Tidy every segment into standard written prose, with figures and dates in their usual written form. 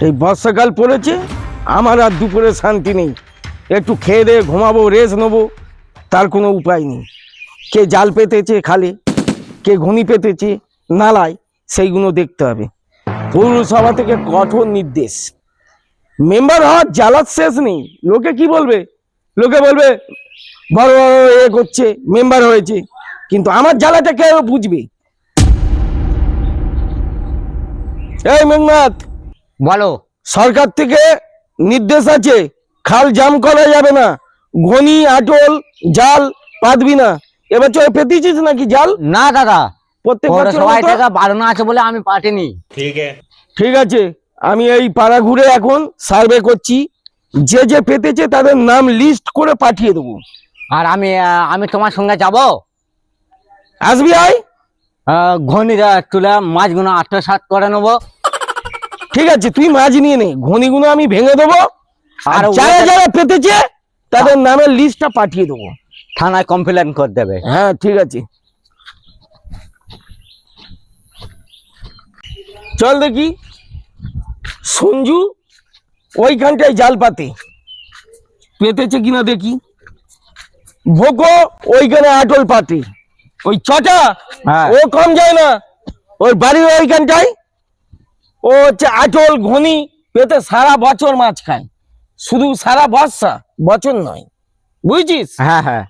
এই বর্ষাকাল পড়েছে, আমার আর দুপুরে শান্তি নেই। একটু খেয়ে দিয়ে ঘুমাবো, রেস্ট নেবো, তার কোনো উপায় নেই। কে জাল পেতেছে খালে, কে ঘুনি পেতেছে নালায়, সেইগুলো দেখতে হবে। পৌরসভা থেকে কঠোর নির্দেশ। মেম্বার হওয়ার জ্বালার শেষ নেই। লোকে কি বলবে? লোকে বলবে বড় বড় এ করছে, মেম্বার হয়েছে, কিন্তু আমার জ্বালাটা কে বুঝবে? এই মেঘনাথ, বলো। সরকার থেকে নির্দেশ আছে, খাল জাম করা যাবে না, ঘনি আটল জাল পাতবি না। এবছর পেতেছিস নাকি জাল? না দাদা, প্রত্যেক বছর পৌরসভায় থেকে বারণ আছে বলে আমি পাঠিনি। ঠিক আছে, আমি এই পাড়া ঘুরে এখন সার্ভে করছি, যে যে পেতেছে তাদের নাম লিস্ট করে পাঠিয়ে দেবো। আর আমি আমি তোমার সঙ্গে যাব। আসবি আয়। ঘনি তুলে মাছগুলো আত্মসাৎ করে নেবো। ঠিক আছে, তুই মাছ নিয়ে নে, ঘনিগুলো আমি ভেঙে দেবো, আর আর যারা যারা পেতেছে তাদের নামের লিস্টটা পাঠিয়ে দেবো। থানায় কমপ্লেন করে দেবে। হ্যাঁ ঠিক আছে, চল দেখি। সঞ্জু ওইখানটায় জাল পাতে পেতেছে কিনা দেখি। ভোগো ওইখানে আটল পাতে, ওই ছটা হ্যাঁ। ও কম যায় না, ওর বাড়ির ওইখানটায় ও হচ্ছে আটল ঘনি পেতে সারা বছর মাছ খায়। শুধু সারা বর্ষা, বছর নয়, বুঝছিস? হ্যাঁ হ্যাঁ।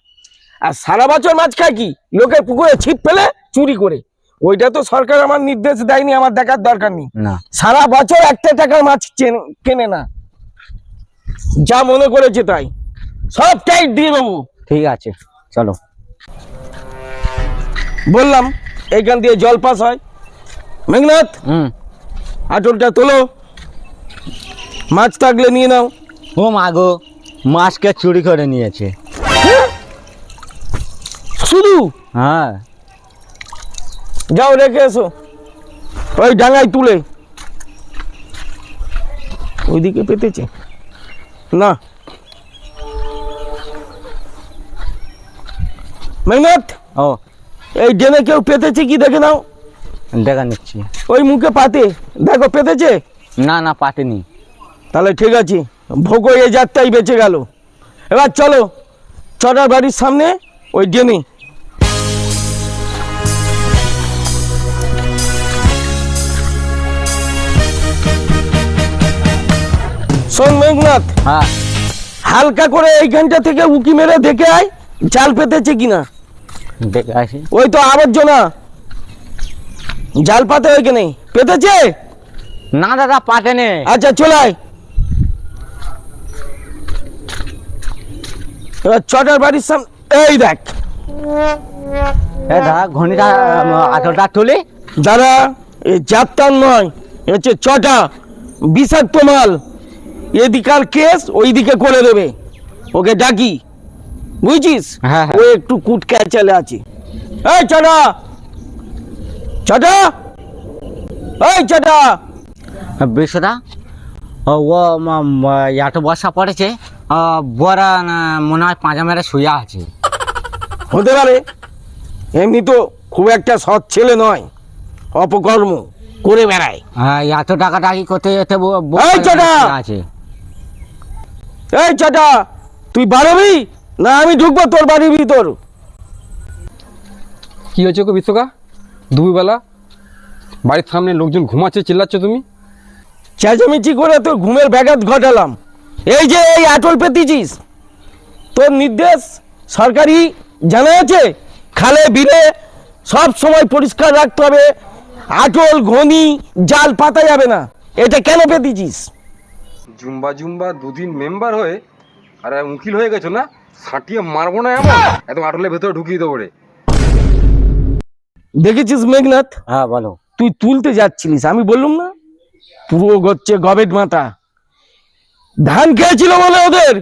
আর সারা বছর মাছ খায় কি? লোকের পুকুরে ছিপ ফেলে চুরি করে। ওইটা তো সরকার আমার নির্দেশ দেয়নি, আমার দেখার দরকার নেই। না, সারা বছর একটা টাকার মাছ কেনে না, যা মনে করেছে তাই সব টাইট দিয়ে দেবো। ঠিক আছে, চলো। বললাম এইখান দিয়ে জল পাস হয়। মেঘনাথ, আটলটা তোলো, মাছ থাকলে নিয়ে নাও। ও মা গো, মাছকে চুরি করে নিয়েছে। শুধু হ্যাঁ। যাও রেখে এসো ওই ডাঙায় তুলে। ওইদিকে পেতেছে না। মেঘনাথ, ও, এই ডেনে কেউ পেতেছে কি দেখে নাও। দেখা নিচ্ছি। ওই মুখে পাতে দেখো পেতেছে। না না, পাঠিনি। তাহলে ঠিক আছে, ভোগো এই যাত্রাই বেঁচে গেল। এবার চলো ছটার বাড়ির সামনে ওই ডেনে। শোন মেঘনাথ, হ্যাঁ, হালকা করে এইখানটা থেকে উকি মেরে দেখে আয় জাল পেতেছে কিনা। দেখে আসি। ওই তো আবর্জনা, জাল পাতে ওইখানে পেতেছে। না দাদা, পাঠেনি। আচ্ছা চলে আয়। এবার ছটার বাড়ির সামনে এই দেখ। দাদা, ঘনিটা আটলটা তুলি। দাদা, এই যাত্রার নয়, এ হচ্ছে ছটা বিষাক্ত মাল। এদিকার কেস ওইদিকে করে দেবে, ওকে ডাকি, বুঝছিস? হ্যাঁ, হ্যাঁ। ও একটু কুটকা চলে আছে। এই ছটা, ছটা, এই ছটা। বিশ্বদা, ও এত বর্ষা পড়েছে, বড়া মনে হয় পাঁজা মেরে শুয়ে আছে। হতে পারে, এমনি তো খুব একটা সৎ ছেলে নয়, অপকর্ম করে বেড়ায়। এত টাকা টাকি করতে যেতে এই চটা! আছে। এই ছটা, তুই বাড়বি না আমি ঢুকবো তোর বাড়ির ভিতর? কি হয়েছে গো বিশ্বকা? দুপুরবেলা বাড়ির সামনে লোকজন ঘুমাচ্ছে, চিল্লাচ্ছ তুমি? চেঁচামেচি করে তোর ঘুমের ব্যাঘাত ঘটালাম। এই যে এই আটল পেতেছিস, তোর নির্দেশ সরকারি জানা আছে, খালে বিলে সব সময় পরিষ্কার রাখতে হবে, আটল ঘনি জাল পাতা যাবে না। এটা কেন পেতেছিস? জুম্বা জুম্বা দুদিন মেম্বার হয়ে আর উকিল হয়ে গেছো না, সাঁটিয়ে মারবো না এমন, একদম আটলের ভেতরে ঢুকিয়ে দেবো রে। দেখেছিস মেঘনাথ, হ্যাঁ বলো। তুই তুলতে যাচ্ছিলিস, আমি বললুম না পুরো গচ্ছে গবেট মাথা। ধান খেয়েছিল বলে ওদের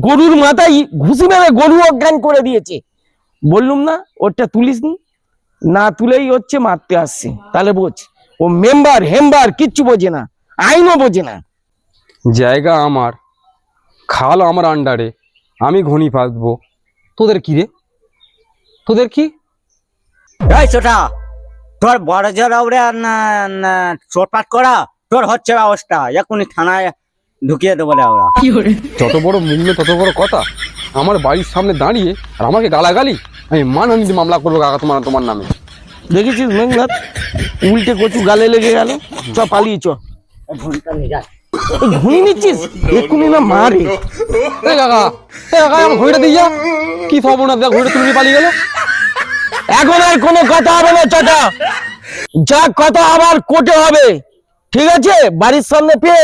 গরুর মাথায় ঘুষি মেরে গরু অজ্ঞান করে দিয়েছে। বললুম না ওটা তুলিসনি, না তুলেই হচ্ছে মারতে আসছে। তাহলে বোঝ, ও মেম্বার হেম্বার কিচ্ছু বোঝে না, আইনও বোঝে না। জায়গা আমার, খাল আমার আন্ডারে, আমি ঘনি পাতবো, তোদের কি রে? তোদের কি? এই ছোটা, তোর বড় জোর ওরে চোটপাট করা তোর হচ্ছে ব্যবস্থা, এখনই থানায় ঢুকিয়ে দেবো রে ওরা। যত বড় মূল্য তত বড় কথা, আমার বাড়ির সামনে দাঁড়িয়ে আর আমাকে গালাগালি। আমি মানহানিতে মামলা করবো কাকা তোমার নামে। দেখেছিস মেঘনাথ, উল্টে কচু গালে লেগে গেল। চ পালিয়ে চ। ঘন্টা নিয়ে যা। ঘুমিয়ে নিচ্ছিস এক্ষুনি না মারে। এ কাকা, আমার ঘড়িটা দিয়ে যা। কি সর্বনাশ, দেখ ঘড়িটা তুমি পালিয়ে গেল। এখন আর কোনো কথা হবে না চাচা, যা কথা আবার কোর্টে হবে, ঠিক আছে? বাড়ির সামনে পেয়ে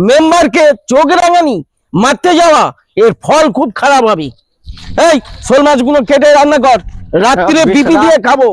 মেম্বারকে চোখ রাঙানি, মারতে যাওয়া, এর ফল খুব খারাপ হবে। এই শোল মাছগুলো কেটে রান্না কর, রাত্রিরে বিপি দিয়ে খাবো।